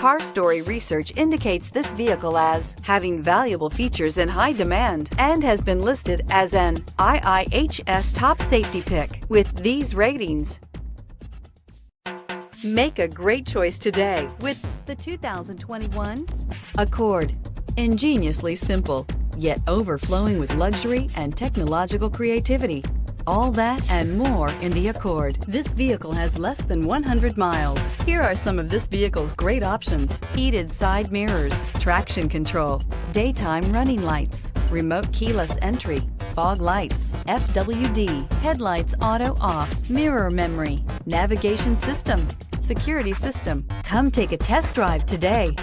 Car Story research indicates this vehicle as having valuable features in high demand and has been listed as an IIHS top safety pick with these ratings. Make a great choice today with the 2021 Accord. Ingeniously simple, yet overflowing with luxury and technological creativity. All that and more in the Accord. This vehicle has less than 100 miles. Here are some of this vehicle's great options: heated side mirrors, traction control, daytime running lights, remote keyless entry, fog lights, FWD, headlights auto off, mirror memory, navigation system, security system. Come take a test drive today.